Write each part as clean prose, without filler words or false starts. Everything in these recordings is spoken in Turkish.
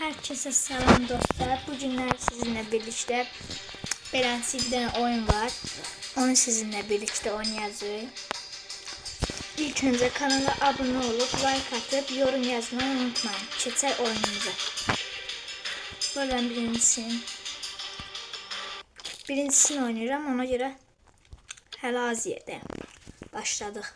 Herkese selam dostlar. Bugünler sizinle birlikte Belensi bir tane oyun var. Onu sizinle birlikte oynayacağız. İlk önce kanala abone olup like atıp yorum yazmayı unutmayın. Geçer oyunumuza. Buradan birincisini oynuyorum. Ona göre hələ az yerdə. Başladıq.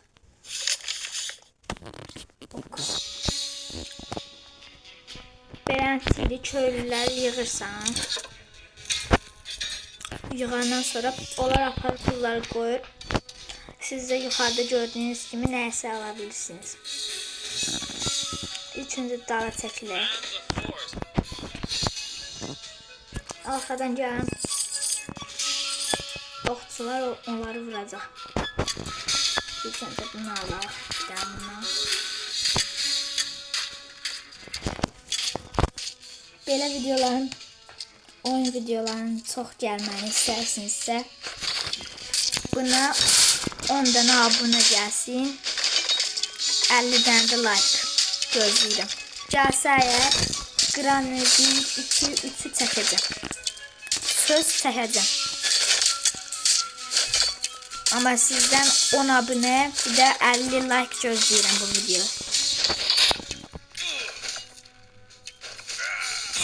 Beləntili köylüləri yığırsan. Yığandan sonra onlar aparıb pulları qoyur. Siz də yuxarıda gördüyünüz kimi nəsə alabilirsiniz. İlk öncə dala çəkilir. Arxadan gələn okçular onları vuracaq. İlk öncə bunu alaq. Bir daha bundan. Belə videoların, oyun videolarının çox gəlməni istərsinizsə buna 10 dənə abunə gəlsin, 50 dənə də like gözləyirəm. Gəlsə əgər qranı 1, 2, 3'ü çəkəcəm. Söz çəkəcəm. Amma sizdən 10 abunə, bir də 50 like gözləyirəm bu videoya.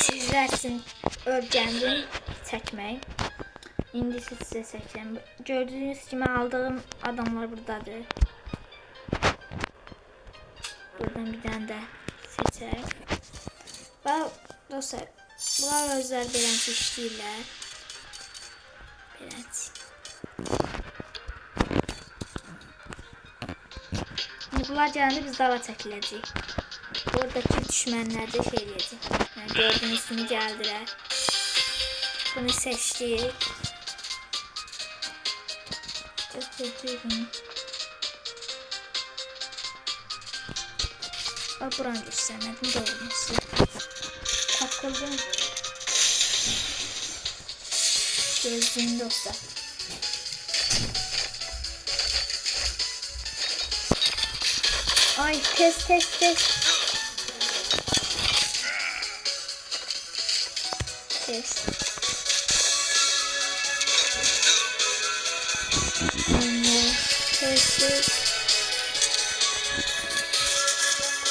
Sizler için örgəndim çəkmək. İndi sizə çəkəcəm. Gördüyünüz kimi aldığım adamlar buradadır. Buradan bir dənə də seçək. Və dostlar, bunlar özləri beləncə işləyirlər. Beləncə. Bunlar gələndə biz dava çəkiləcəyik. Oradaki düşmənlər də şey edəcək. Yəni gördüyünüz kimi gəldilər. Bunu seçdik. Götürdüm. Buranı göstərmədim doğrusu. Takıldım. Gözlüyüm dostlar. Ay tez.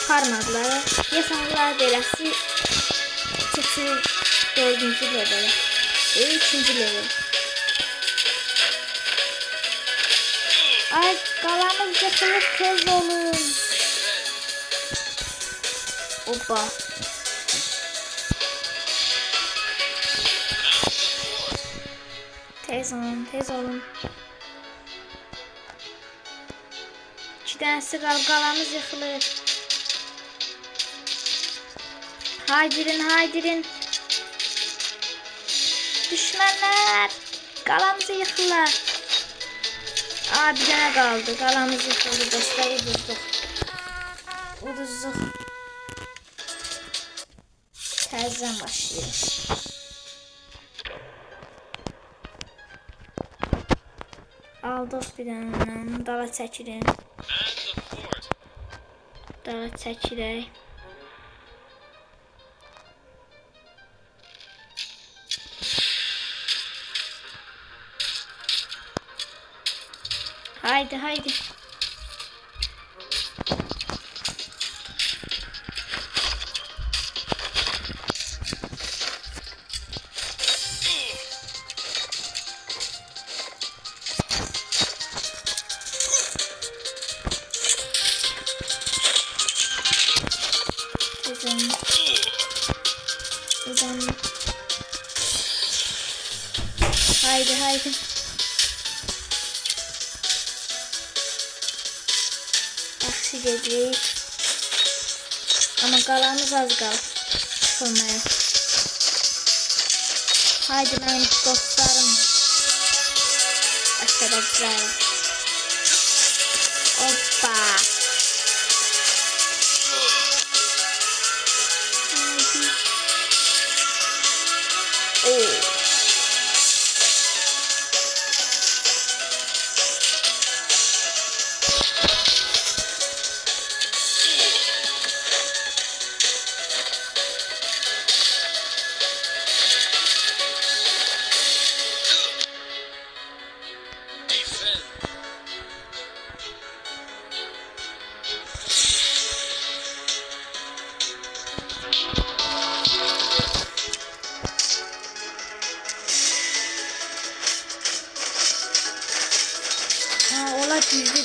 Parmadılar. Yasanlar beləsi çıksın 4. level. 3. level. Ay qalamız yıkılır, tez olun. Opa. Tez olun. 2 dənəsi qalamız yıkılır. Haydirin. Düşmanlar. Qalamızı yıkırlar. Bir dənə qaldı. Qalamız yıkıldı dostlar. Uduzduq. Təzdən başlayırıq. Aldıq bir dənə. Dala çəkirək. Haydi. Haydi. Yaxşı gedirik. Amma qalamız az qalıb çıxılmaya. Haydi mənim dostlarım. Arkadaşlar. Hoppa. Haydi.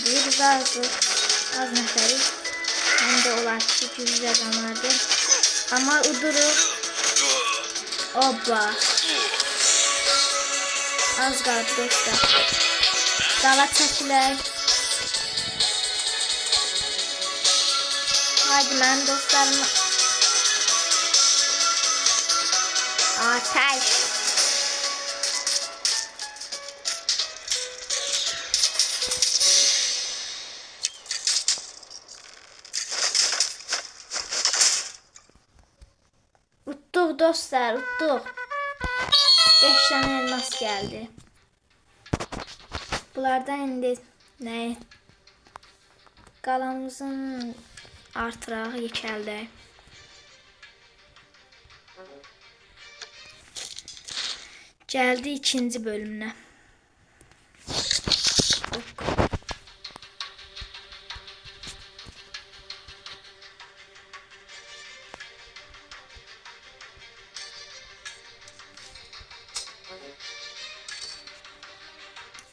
Biz az nəfərik. Həm də olar ki, güclü adamlardır. Amma udurur. Oba. Az qaldı dostlar. Dala çəkilək. Haydi mənim dostlarım. Ateş. Utduq dostlar, utduq. 5 tane elmas gəldi. Bunlardan indi nə? Qalamızın artıraq yekəldək. Gəldi ikinci bölümünə.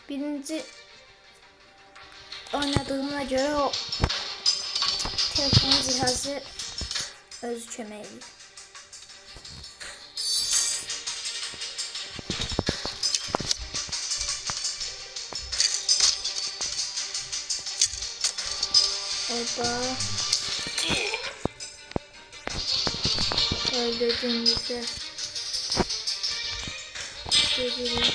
Birinci oynadığıma göre o telefon cihazı öz köməyi. Oba. Öldürdüğümüzde geliyor.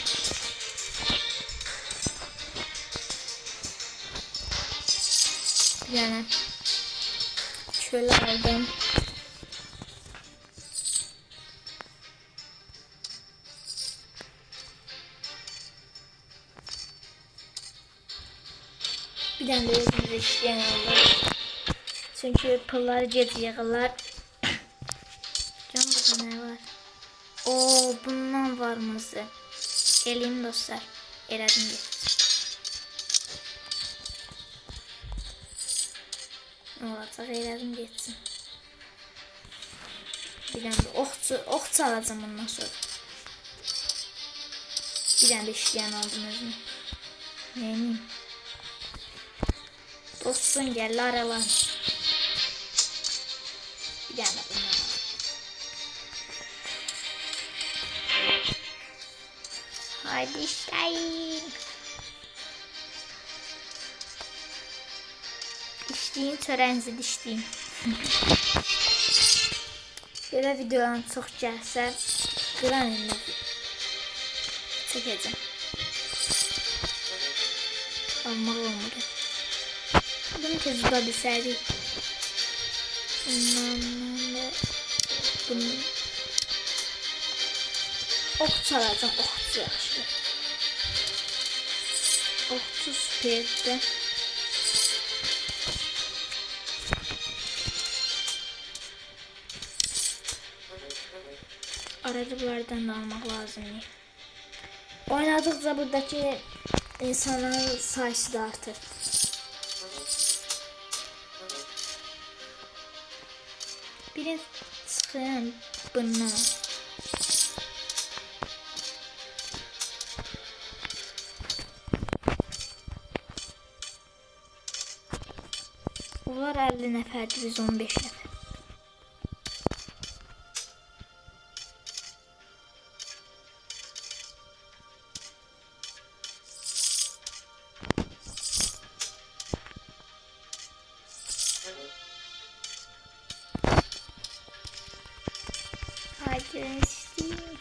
Yani şöyle aldım. Bir tane de özümüzde işleyen oldu. Çünkü pılları gec yığırlar. Can burada ne var? Oo, bundan var mızı. Eleyim dostlar. Elədim getsin. Olacaq, elədim getsin. Bir tane de okçu alacağım bundan sonra. Bir tane de işleyen aldım özüme. Neyim? Dostsun gel aralan. Bir tane de bundan al. Haydi işleyin. İşleyin, törənizi dişleyin. Belə videoların çox gəlsə, qıran elimə çəkəcəm. Almaq olmur. Bunu tez uda bilsəydik. Bunu okçu alacağım, okçu yaxşı. Okçu süperdir. Aracılardan da almak lazım. Oynadıkça buradaki insanların sayısı da artır. Biri sıkıyan bundan. Onlar 50 nəfərdir, biz 15 nəfər. Haydi isteyeyim.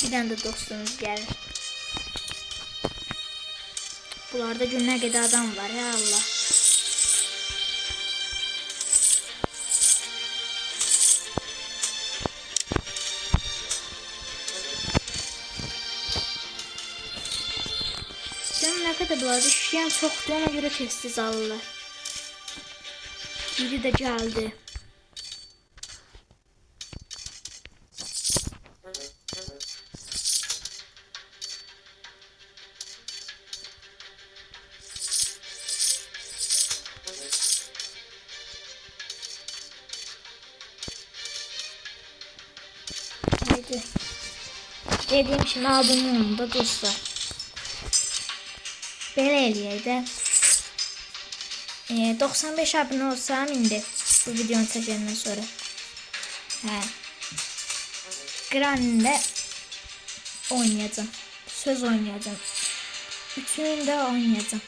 Bir tane de dostumuz gelir. Bunlarda günler kadar adam var ya Allah. Canım ne kadar bunlarda şişeyen çoktu, ona göre testiz alırlar. Biri de geldi. Haydi. Dediyim kimi abunə olun da dostlar. Belə eləyək də. 95 abunə olsam indi bu videonu çəkəndən sonra. Granny'də oynayacağım. Söz oynayacağım. Üçünü də oynayacağım.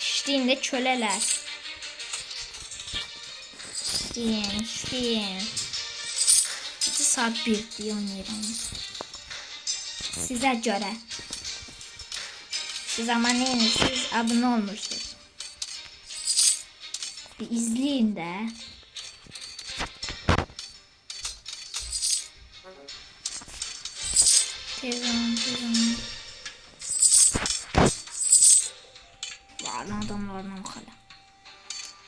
İşliyində kölələr. İşleyin. Gece saat 1 diye oynayacağım. Size göre. Siz ama neyiniz? Siz abone olmuşsunuz. Bir izleyin de. Tezon. Var adamlarla bakalım.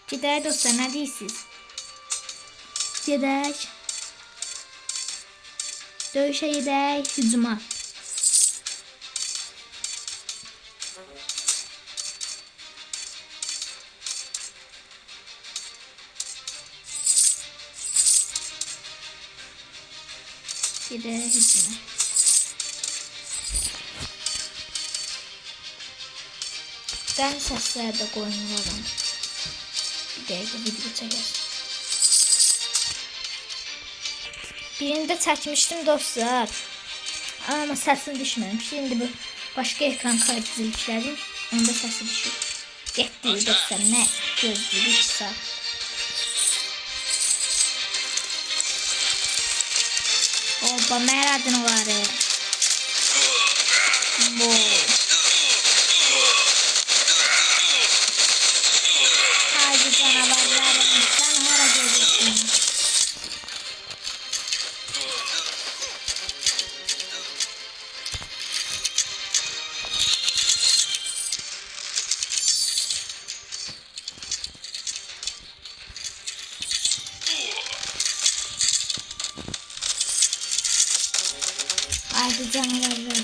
Gidelim dostlar, ne değilsiniz? Gidelim. Dövüşe gidelim. Hücuma. Gidelim hücuma. Ben sesler de koyuyorum. Bir dakika video çeker. Birinde çəkmişdim dostlar. Ama səsim düşməmiş. Şimdi bu başka ekran kaydı yüklədim. Onda səsi düşür. Getdi dostlar, nə gözləyir 2 saat. Oba, məradın var. Bu. Haydi canavarlarım, sen hara geziyorsun? Haydi canavarlar.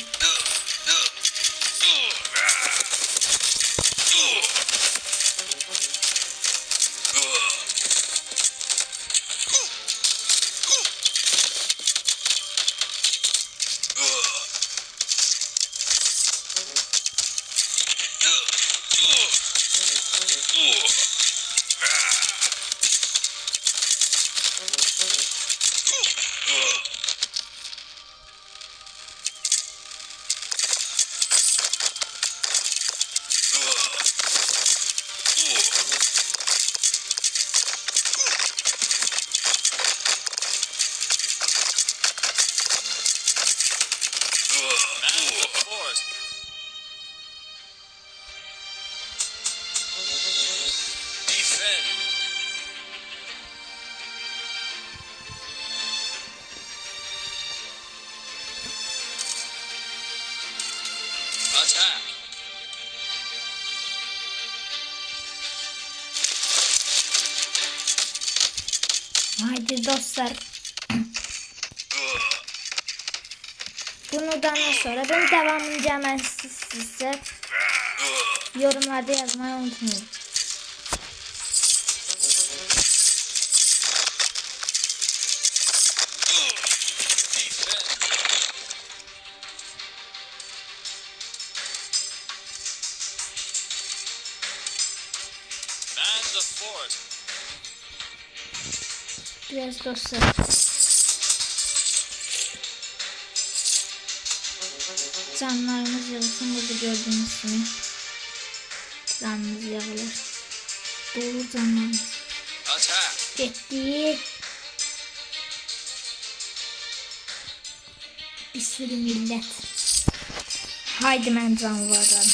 Attack. Haydi dostlar. Bunu daha sonra ben devamını hemen size yorumlarda yazmayı unutmayın. Biraz dostlar. Canlarımız yağılsın, burada gördüğünüz gibi. Canımız yağılır. Doğru canlarımız. Gitti. Bir sürü millet. Haydi ben can varım.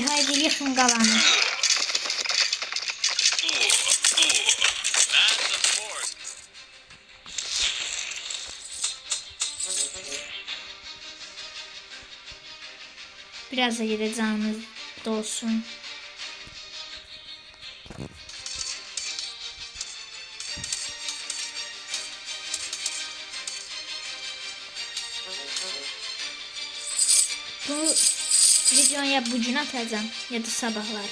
Haydi yıkın kalanı. Biraz da yine canımız dolsun. Bu videonu ya bugün atacağım ya da sabahlar.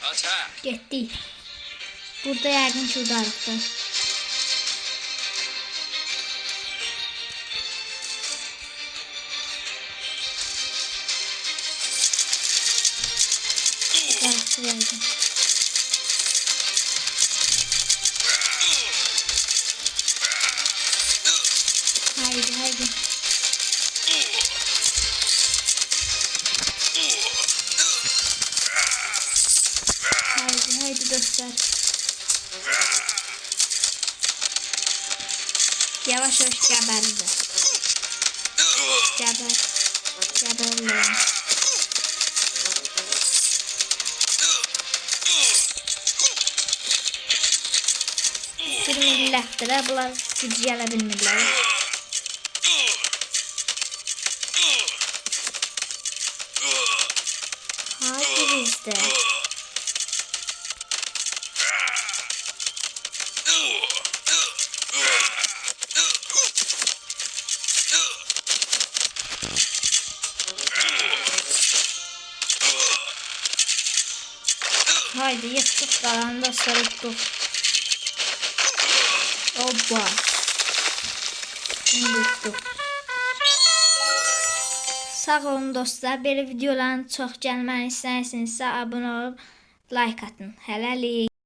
Attack! Getdi. Burada yəqin ki udarıqdır. Udarıqdır yəqin. Haydi haydi. Haydi haydi dostlar. Yavaş yavaş geberdi. Geber. Geberleyin. Bir millətdir ha, bunlar güc gələ bilmirlər. Haydi bizdə. Haydi yıktık kalan dostlar, yıktık. Hoppa. Şimdi yıktık. Sağ olun dostlar. Böyle videoların çox gəlməni istəyirsinizsə abunə olub like atın. Hələlik.